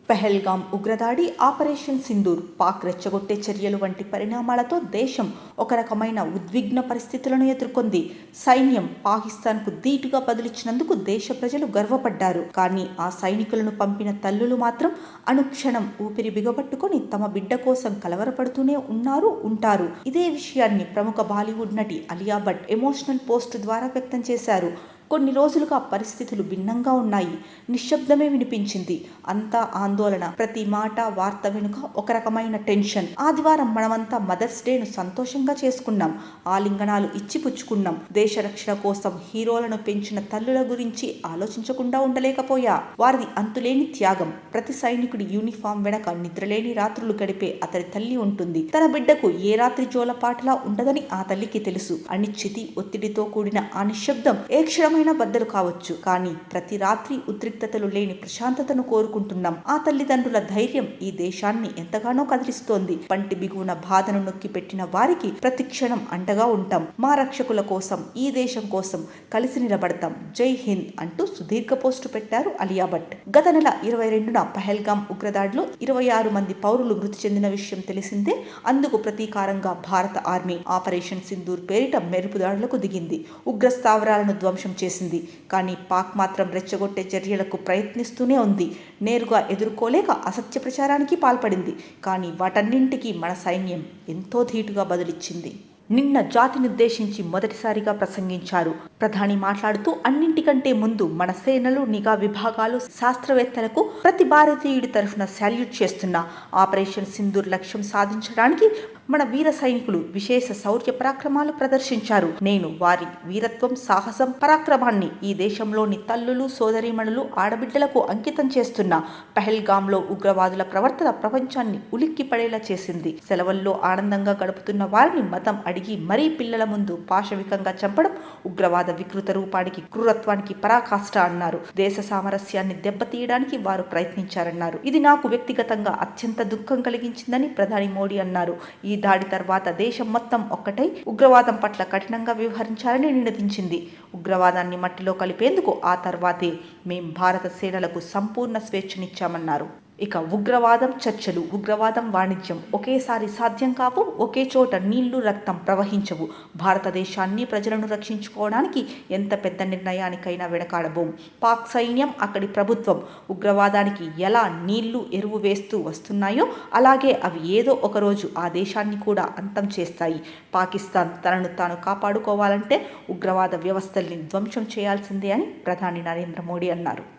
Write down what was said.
పెహల్గాం ఉగ్రదాడి, ఆపరేషన్ సింధూర్, పాక్ రెచ్చగొట్టే చర్యలు వంటి పరిణామాలతో దేశం ఒక రకమైన ఉద్విగ్న పరిస్థితులను ఎదుర్కొంది. సైన్యం పాకిస్తాన్కు ధీటుగా బదులిచ్చినందుకు దేశ ప్రజలు గర్వపడ్డారు. కానీ ఆ సైనికులను పంపిన తల్లులు మాత్రం అనుక్షణం ఊపిరి బిగపట్టుకొని తమ బిడ్డ కోసం కలవరపడుతూనే ఉంటారు. ఇదే విషయాన్ని ప్రముఖ బాలీవుడ్ నటి అలియా భట్ ఎమోషనల్ పోస్ట్ ద్వారా వ్యక్తం చేశారు. కొన్ని రోజులుగా పరిస్థితులు భిన్నంగా ఉన్నాయి. నిశ్శబ్దమే వినిపించింది. అంతా ఆందోళన. ప్రతి మాట, వార్త వెనుక ఒక రకమైన టెన్షన్. ఆదివారం మనమంతా మదర్స్ డేను సంతోషంగా చేసుకున్నాం. ఆలింగనాలు ఇచ్చి పుచ్చుకున్నాం. దేశ రక్షణ కోసం హీరోలను పెంచిన తల్లుల గురించి ఆలోచించకుండా ఉండలేకపోయా. వారిది అంతులేని త్యాగం. ప్రతి సైనికుడి యూనిఫామ్ వెనక నిద్రలేని రాత్రులు గడిపే అతడి తల్లి ఉంటుంది. తన బిడ్డకు ఏ రాత్రి జోలపాటలా ఉండదని ఆ తల్లికి తెలుసు. అనిశ్చితి, ఒత్తిడితో కూడిన ఆ నిశ్శబ్దం ఏ క్షణం బద్దలు కావచ్చు. కానీ ప్రతి రాత్రి ఉద్రిక్తతలు లేని ప్రశాంతతను కోరుకుంటున్నాం. ఆ తల్లిదండ్రుల ధైర్యం ఈ దేశాన్ని ఎంతగానో కదిలిస్తోంది. పంటి బిగువున బాధను నొక్కి పెట్టిన వారికి ప్రతి క్షణం అండగా ఉంటాం. మా రక్షకుల కోసం, ఈ దేశం కోసం కలిసి నిలబడతాం. జై హింద్ అంటూ సుదీర్ఘ పోస్టు పెట్టారు అలియా భట్. గత నెల 22న పెహల్గాం ఉగ్రదాడిలో 26 మంది పౌరులు మృతి చెందిన విషయం తెలిసిందే. అందుకు ప్రతీకారంగా భారత ఆర్మీ ఆపరేషన్ సింధూర్ పేరిట మెరుపు దాడులకు దిగింది. ఉగ్ర స్థావరాలను ధ్వంసం చేసింది. కానీ పాక్ మాత్రం రెచ్చగొట్టే చర్యలకు ప్రయత్నిస్తూనే ఉంది. నేరుగా ఎదుర్కోలేక అసత్య ప్రచారానికి పాల్పడింది. కానీ వాటన్నింటికీ మన సైన్యం ఎంతో ధీటుగా బదులిచ్చింది. నిన్న జాతినుద్దేశించి మొదటిసారిగా ప్రసంగించారు ప్రధాని. మాట్లాడుతూ అన్నింటికంటే ముందు మన సేనలు, నిఘా విభాగాలు, శాస్త్రవేత్తలకు ప్రతి భారతీయుడి తరఫున సాల్యూట్ చేస్తున్నా. ఆపరేషన్ సింధూర్ లక్ష్యం సాధించడానికి మన వీర సైనికులు విశేష శౌర్య పరాక్రమాలు ప్రదర్శించారు. నేను వారి వీరత్వం, సాహసం, పరాక్రమాన్ని ఈ దేశంలోని తల్లులు, సోదరీమణులు, ఆడబిడ్డలకు అంకితం చేస్తున్నా. పెహల్గాంలో ఉగ్రవాదుల ప్రవర్తన ప్రపంచాన్ని ఉలిక్కి పడేలా చేసింది. సెలవుల్లో ఆనందంగా గడుపుతున్న వారిని మతం అడిగి మరీ పిల్లల ముందు పాశవికంగా చంపడం ఉగ్రవాద వికృత రూపానికి, క్రూరత్వానికి పరాకాష్ట అన్నారు. దేశ సామరస్యాన్ని దెబ్బతీయడానికి వారు ప్రయత్నించారన్నారు. ఇది నాకు వ్యక్తిగతంగా అత్యంత దుఃఖం కలిగించిందని ప్రధాని మోడీ అన్నారు. ఈ దాడి తర్వాత దేశం మొత్తం ఒక్కటై ఉగ్రవాదం పట్ల కఠినంగా వ్యవహరించాలని నినదించింది. ఉగ్రవాదాన్ని మట్టిలో కలిపేందుకు ఆ తర్వాతే మేం భారత సేనలకు సంపూర్ణ స్వేచ్ఛనిచ్చామన్నారు. ఇక ఉగ్రవాదం చర్చలు, ఉగ్రవాదం వాణిజ్యం ఒకేసారి సాధ్యం కావు. ఒకే చోట నీళ్లు, రక్తం ప్రవహించవు. భారతదేశాన్ని, ప్రజలను రక్షించుకోవడానికి ఎంత పెద్ద నిర్ణయానికైనా వెనకాడబోం. పాక్ సైన్యం, అక్కడి ప్రభుత్వం ఉగ్రవాదానికి ఎలా నీళ్లు, ఎరువు వేస్తూ వస్తున్నాయో అలాగే అవి ఏదో ఒకరోజు ఆ దేశాన్ని కూడా అంతం చేస్తాయి. పాకిస్తాన్ తనను తాను కాపాడుకోవాలంటే ఉగ్రవాద వ్యవస్థల్ని ధ్వంసం చేయాల్సిందే అని ప్రధాని నరేంద్ర మోడీ అన్నారు.